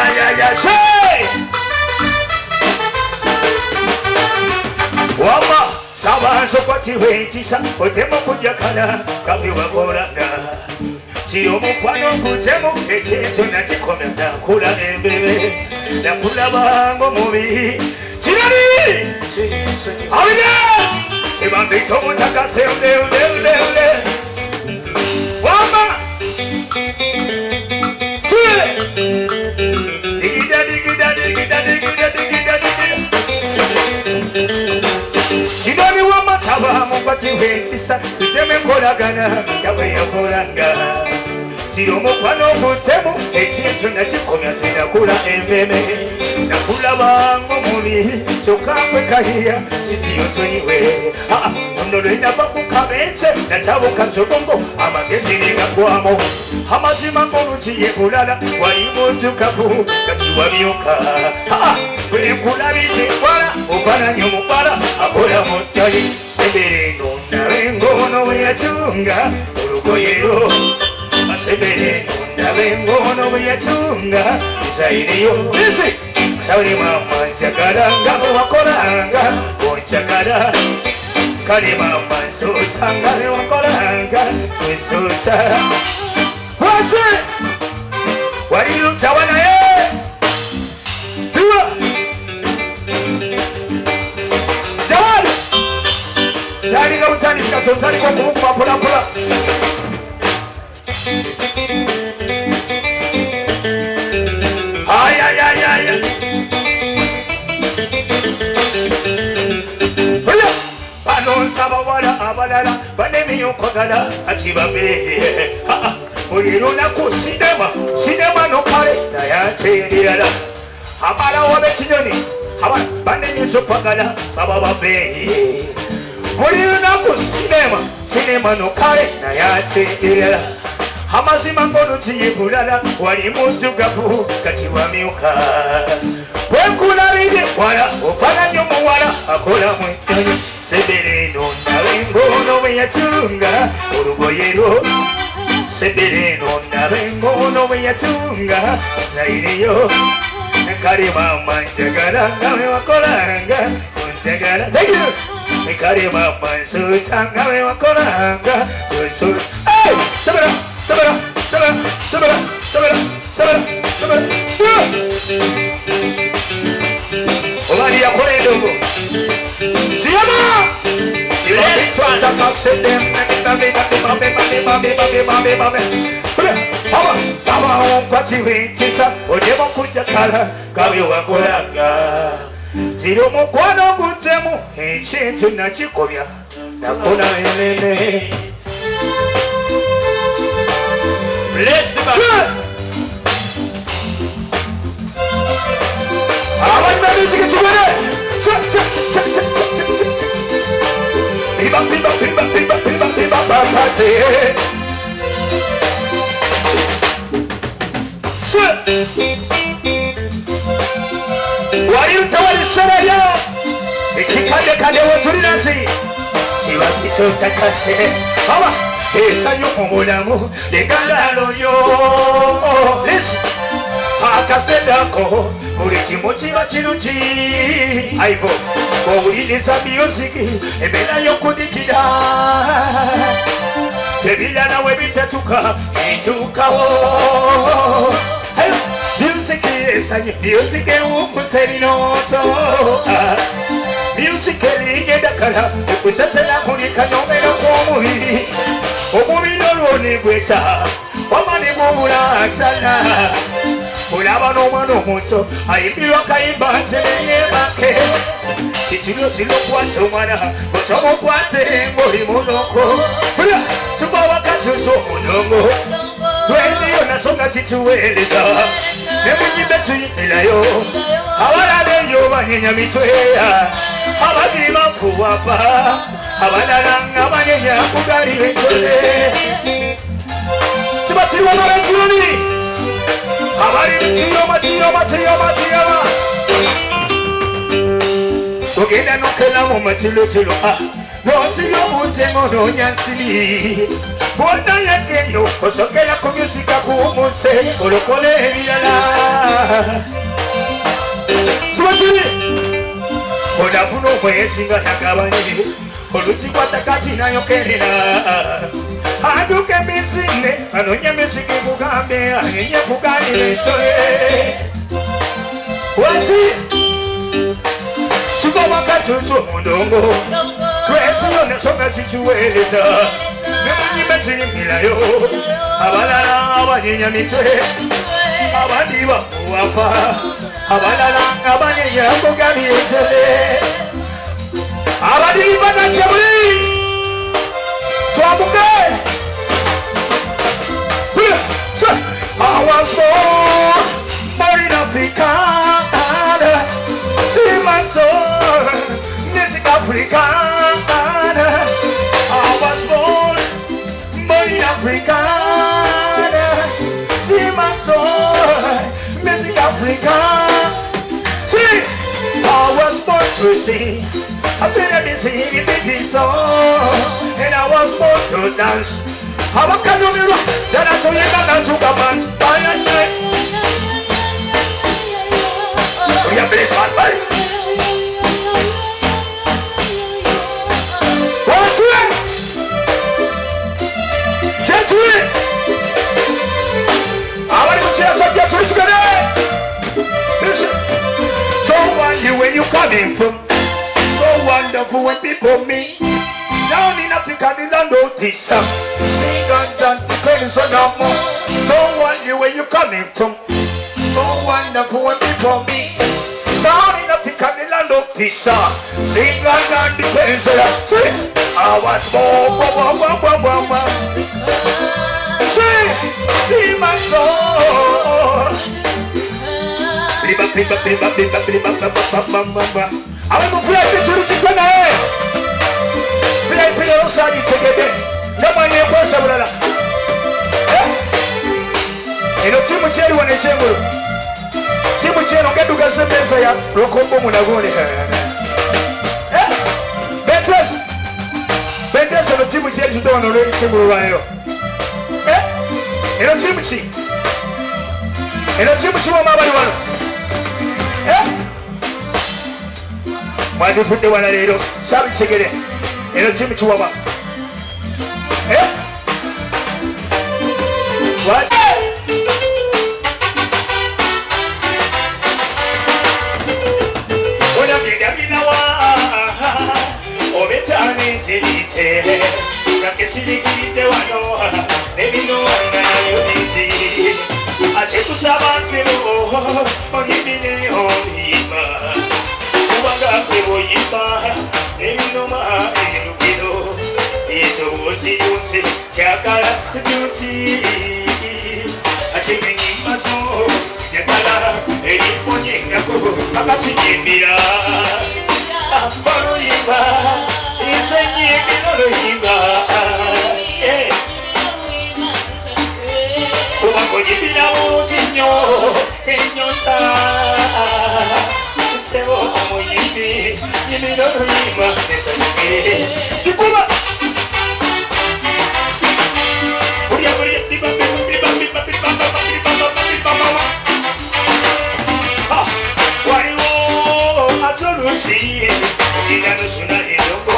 ya say wama sabanso kwati wechisa otemo kujakala kabiwa kolanga Chiro mukwano kutemo ekintu nakikomya nakula embebe nakula bango mubi kirali awida sibambito mutakase ule wama chile digida Sidoni wama saba mukwati wechisa tuteme kolagana yawe yakolanga Chiro mukwano kutemo ekintu nakikomya nakula embebe nakula bango mubi chokakwe kahiya sitiyosonyiwe Nolenda bakukabenche nachabuka nzobongo amagezi nigakwamo amazima ngolukiye kulala walimutukavu katiwa byuka wekulabite kwala ufananyo mubala akola mutali sebere nondabe ngono bweyachunga olugoyero asebere nondabe ngono bweyachunga isaireyo isi sauri mama njagala nga wakolanga onjagala Kali mama suta ngale wakolanga wisusa What's it? What are you telling me? Jawad! Tani go tani skaso tani go kumpa pula Ay Panon sabawala abalala banemi yokogala achibabe Oyiruna ku sinema no kare na yacherera Abala wabe chinyoni banemi sopagala baba babe Oyiruna ku sinema no kare na yacherera Amazima ngono chiyibulala wali mutugavu katiwa miuka Wekula bide wala ofananyo muwala akola mwitoni Sebere nondabe ngono bweyachunga olugoyero Sebere nondabe ngono bweyachunga zaireyo Kali mama njagala ngawe wakolanga njagala Thank you Kali mama nsuta ngawe wakolanga Susu Hey! Sabara! Olani ya kore ndogo Siyama! Let's try to pass it them Sama ompati winchisa Ojemo kujakala Kabi wakolanga Ziro mukwano kutemu Ekintu nakikomya Nakona enene Bless the man. I want my music to win it. What are you telling Saraya? She can't what to Nancy. She was so takase. Esa yo kumulamu legalo yo Listen Akasedako Urichimochi bachiruchi Aivo Kouiliza music Ebela yo kudikida Kebila na webitatuka Ituka wo Music esa yo Music umuseri noto Music eligedakala Ekusatela kulika nomero kumubiri Omubiri olwoni gweta Wamani mubula sana Ulaba n'omwana omuto ayimbirwa kayimba nseleye make Kitulo kilokwata omwana otomukwate ng'oli munoko Tuba wakati z'omunongo Tweniyo naso nga situweereza Ne munyimbe tuyimirayo Abalabeyo banyenya mitwe Ababiri bafuwapa Abalala nga banyenya kugali b'entole Kiba kiriwo n'olekiruni Abari chiyoma Ogenda nokela mu matilo No chiyo mutengo no nyansili Bona yakeyo osokela ku music bakumuse olokole ebirala sibatiri onafuna okwesinga yagabanyirivu oluzikwata kakinayokerera aduka emisinde anonya misiki kugambe ayenye kuganira ensole wati tugoba katuso mundongo lwetiyo nesonga zikiweereza nemunyimbe zirimirayo abalala abanyenya mitwe abandi bakuwafa abalala abanyenya kuganira ensole abandi banakyabuli twamuke I was born in Africa. See my soul, music Africa. I was born in Africa. See my soul, music Africa. See, I was born to sing. I've been singing this song, and I was born to dance. How can you do that? I told you not to come and we have this one, buddy. What's it? Get to it. I want to share some get to it together. Listen. So wonderful where you coming from. So wonderful when people meet. Down in Africa, they don't notice. Sing and dance, depends on no more. So wonderful where you coming from. So wonderful when people meet. Down in Africa, they don't notice. Sing and dance, depends on no more. I was born. See my soul. I want to play to the tonight. Play outside together. No money possible. And it's too much when I say, too much on get to get some desire. Rocobo Munagoni. Betters and the Timothy you don't already say, and a Timothy. And a Timothy, why do you put the one a little? Savage again. And a Timothy woman. What? When I get up in a while, or better than it, I can see the one, maybe no one I take to Savans, or give me the only man. Chakala duty, I take in my soul, Yakala, any morning, I'm not taking me I'm following it's a year, in your side. Sevo como yipi, yipi no rima, esa que chukuma. Ah, wario atolusi, ina no suna hiloko,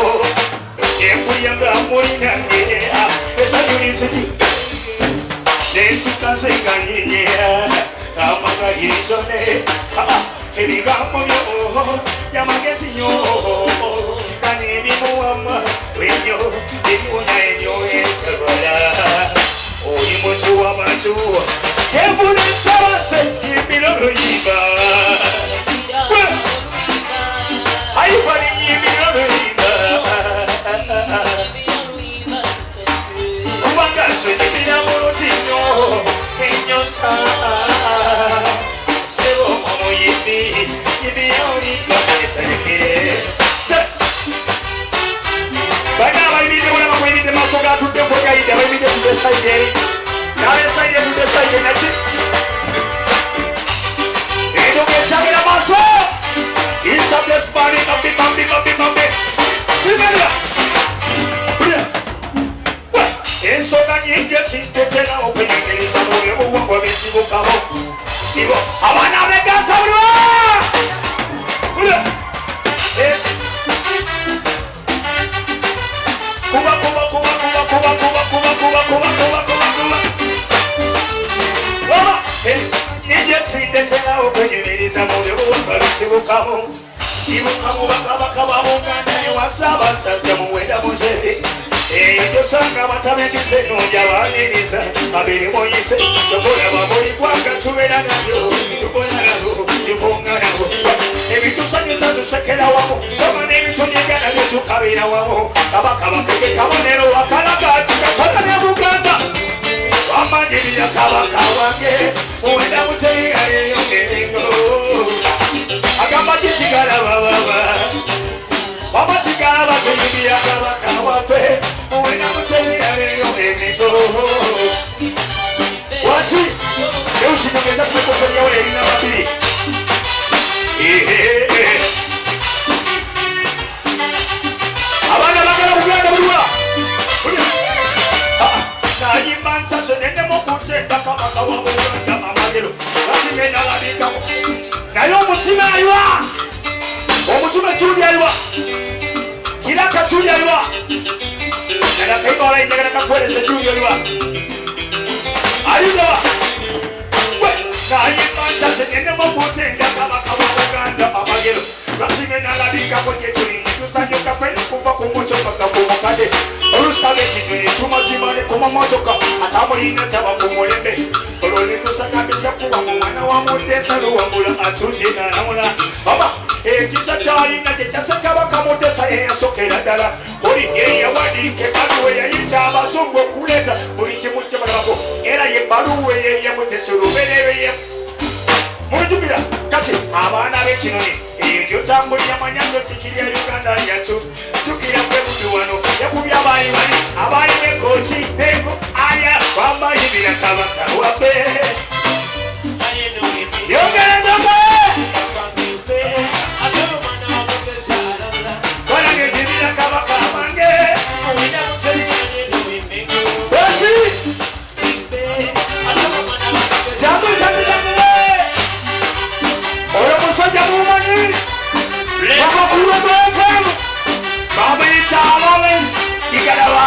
yekuyanga morinange, esa yunisiki, desuka sekanye, amaka hirisone, Ebigamo yo, yamagesi yo, kanini muama, wenyo, imunya enyo esabala. Oyi mochu wa machu, chefuni sawase, yibilo yiba. Ayu fani yibilo yiba. Ubanga so yibina mono chinyo, enyo sa. Yippee, only but now I need to wait the muscle got to the guy, I need to decide. Now I decided to decide, and that's it. You don't get some of the muscle. It's a blessed body, bumpy. Remember, and so that you get in the 10 open, bamaliriza mu byobuwangwa bisibukamu sibukamu bakabaka babuganda ewasabasajja muwenda muzeere eyo tosanga batabendise nonja baniriza babiri muyise tokolaba mulikwanga tubeera nabyo tukola nabo tubunga nabo ebitusanyuza tusekera wamu soma n'ebitunyiga nabyo tukabeera wamu kabaka bakeke kabonero wakalagaati katona ne buganda wamanirira kabaka wange muwenda muzeere yaleyongerengo agamba kisigala bababa wamasigala batuyimira kabaka waffe muwenda muzeere yaleyongerengo waki eusinyongeza kuekosonyawo erina babiri abaana bagala buganda buliwa nayimba ntase nenemokutenda kabaka wa buganda amagero gasimenalabikamu naye omusima aliwa omutume tuli aliwa kiraka tuli aliwa nalakaibalainjagala kakwelese tuli aliwa aliwa nayimba ntase nenemokutenda kabaka wa buganda amagero gasimenalabikamu nyetulini tusanyuka fena kuva kumucoka kakumukade olusabe kinyonyi tumatimale kumamotoka atamulina tabakumulembe oloni tusakambisa kuba mumwana wa mutesa luwambula atujenanamula oba ekisa kyalina kyekyasakabaka mutesa eyasokera ddala oli yeyawadike baluwe yayita abazungu okuleta buli kimu kyebalabako era ye baluwe yeye mutesa oluberereye mujubira kati abaana b'ekinoni eyo tambulira manyango tikirya uganda yatu tukira kwebudu wano yakubya abaali bali abaali nekoti neko aya bamayibira kabaka waffe yogerendogo banagejibira kabaka bange basi oyo musajja mumanyi bakakulu b'enfemu bamuyita Lawrence Kigalaba